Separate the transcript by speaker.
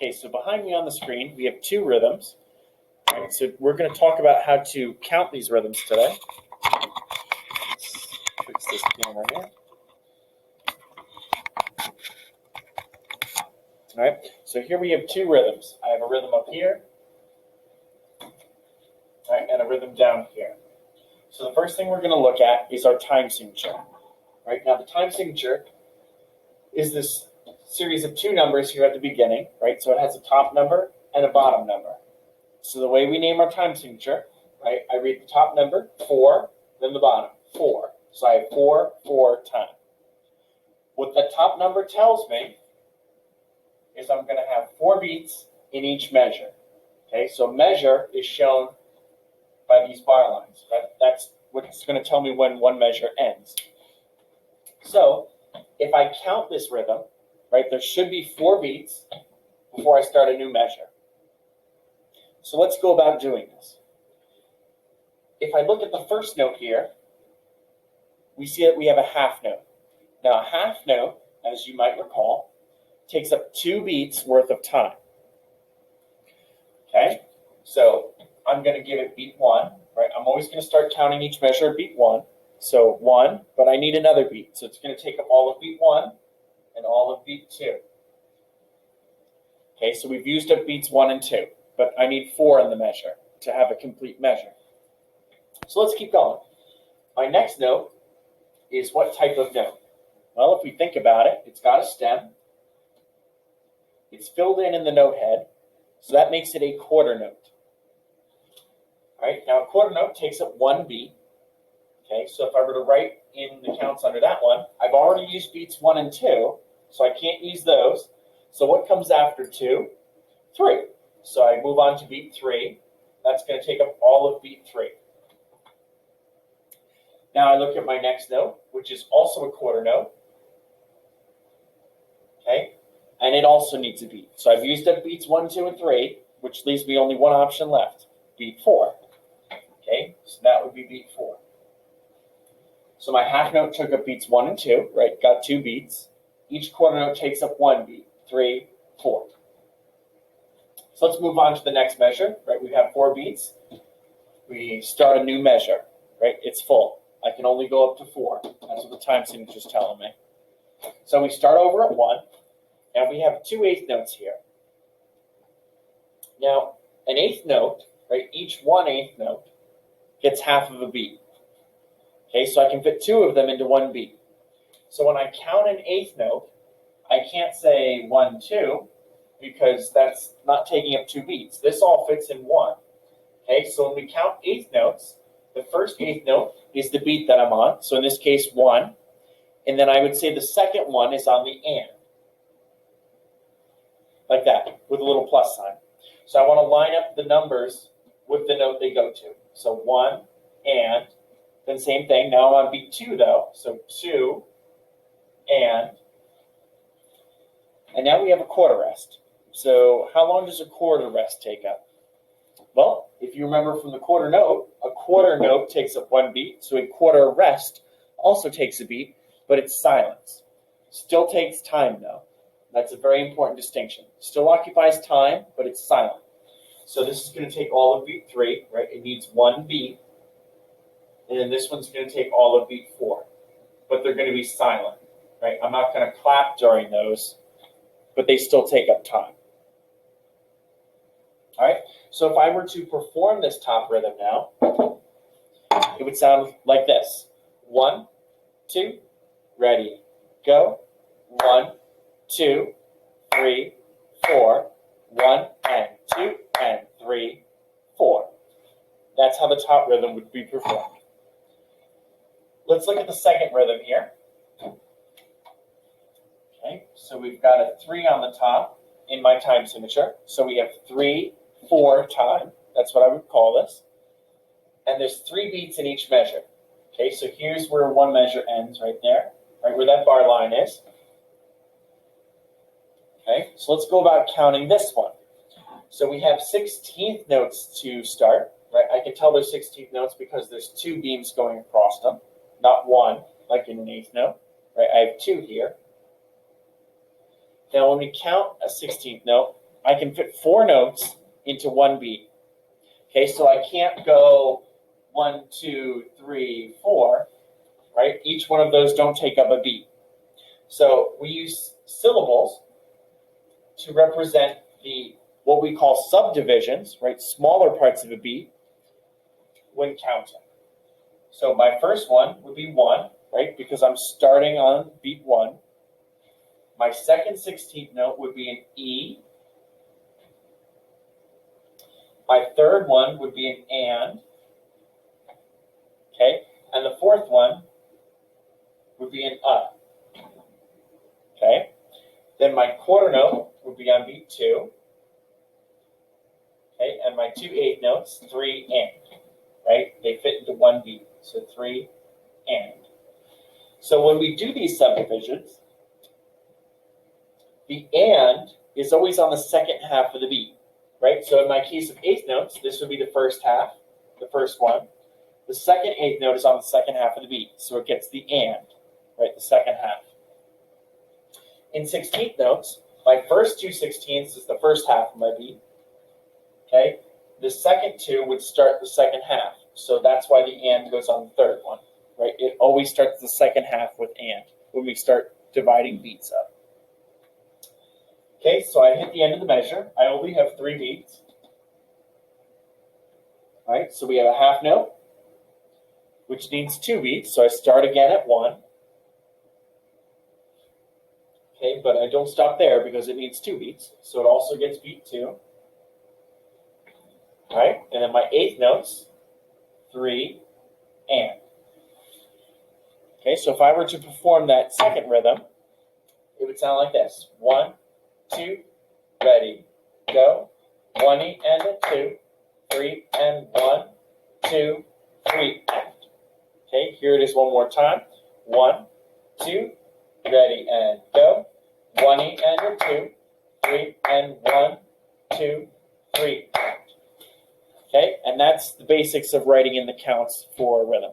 Speaker 1: Okay, so behind me on the screen, we have two rhythms. Right, so we're going to talk about how to count these rhythms today. Let's fix this camera here. All right, so here we have two rhythms. I have a rhythm up here, right, and a rhythm down here. So the first thing we're going to look at is our time signature. Right, now the time signature is this series of two numbers here at the beginning, right? So it has a top number and a bottom number. So the way we name our time signature, right, I read the top number, 4, then the bottom, 4. So I have 4, 4 time. What the top number tells me is I'm going to have 4 beats in each measure. Okay, so measure is shown by these bar lines. Right? That's what's going to tell me when one measure ends. So if I count this rhythm, right, there should be 4 beats before I start a new measure. So let's go about doing this. If I look at the first note here, we see that we have a half note. Now a half note, as you might recall, takes up 2 beats worth of time. Okay, so I'm going to give it beat 1, right? I'm always going to start counting each measure at beat 1. So 1, but I need another beat. So it's going to take up all of beat 1 and all of beat 2. Okay, so we've used up beats 1 and 2, but I need 4 in the measure to have a complete measure. So let's keep going. My next note is what type of note? Well, if we think about it, it's got a stem. It's filled in the note head, so that makes it a quarter note. All right, now a quarter note takes up 1 beat. Okay, so if I were to write in the counts under that one, I've already used beats 1 and 2, so I can't use those. So what comes after 2? 3. So I move on to beat 3. That's going to take up all of beat 3. Now I look at my next note, which is also a quarter note. Okay, and it also needs a beat. So I've used up beats 1, 2, and 3, which leaves me only one option left, beat 4. Okay, so that would be beat 4. So my half note took up beats 1 and 2, right? Got 2 beats. Each quarter note takes up 1 beat, 3, 4. So let's move on to the next measure, right? We have 4 beats. We start a new measure, right? It's full. I can only go up to 4. That's what the time signature is telling me. So we start over at 1, and we have 2 eighth notes here. Now, an eighth note, right? Each 1/8 note gets half of a beat. Okay, so I can fit 2 of them into 1 beat. So when I count an eighth note, I can't say 1, 2, because that's not taking up 2 beats. This all fits in 1. Okay, so when we count eighth notes, the first eighth note is the beat that I'm on. So in this case, 1. And then I would say the second one is on the and. Like that, with a little plus sign. So I want to line up the numbers with the note they go to. So 1, and, then same thing. Now I'm on beat 2 though. So 2, and now we have a quarter rest. So how long does a quarter rest take up? Well, if you remember from the quarter note, a quarter note takes up 1 beat. So a quarter rest also takes a beat, but it's silence. Still takes time though. That's a very important distinction. Still occupies time, but it's silent. So this is going to take all of beat 3, right? It needs 1 beat. And then this one's going to take all of beat 4. But they're going to be silent, right? I'm not going to clap during those, but they still take up time. All right? So if I were to perform this top rhythm now, it would sound like this. 1, 2, ready, go. 1, 2, 3, 4. 1 and 2 and 3, 4. That's how the top rhythm would be performed. Let's look at the second rhythm here. Okay, so we've got a 3 on the top in my time signature. So we have 3, 4 time. That's what I would call this. And there's 3 beats in each measure. Okay, so here's where one measure ends right there, right where that bar line is. Okay, so let's go about counting this one. So we have 16th notes to start, right? I can tell they're 16th notes because there's 2 beams going across them, not 1, like in an eighth note, right? I have 2 here. Now, when we count a 16th note, I can fit 4 notes into one beat. Okay, so I can't go 1, 2, 3, 4, right? Each one of those don't take up a beat. So we use syllables to represent what we call subdivisions, right? Smaller parts of a beat when counting. So my first one would be 1, right? Because I'm starting on beat 1. My second 16th note would be an E. My third one would be an and. Okay? And the fourth one would be an Okay? Then my quarter note would be on beat 2. Okay? And my 2 8 notes, 3 and. Right? They fit into one beat. So 3 and. So when we do these subdivisions, the and is always on the second half of the beat. Right? So in my case of 8th notes, this would be the first half, the first one. The second 8th note is on the second half of the beat, so it gets the and, right, the second half. In 16th notes, my first 2 16ths is the first half of my beat. Okay? The second 2 would start the second half, so that's why the and goes on the third one, right? It always starts the second half with and when we start dividing beats up. Okay, so I hit the end of the measure. I only have 3 beats. All right, so we have a half note, which needs 2 beats, so I start again at 1. Okay, but I don't stop there because it needs 2 beats, so it also gets beat 2. All right, and then my 8th notes, 3 and. Okay, so if I were to perform that second rhythm, it would sound like this. 1, 2, ready, go. 1 and a 2, 3 and 1, 2, 3 and. Okay, here it is one more time. 1, 2, ready and go. 1 and a 2, 3 and 1, 2, 3 and. Okay, and that's the basics of writing in the counts for rhythm.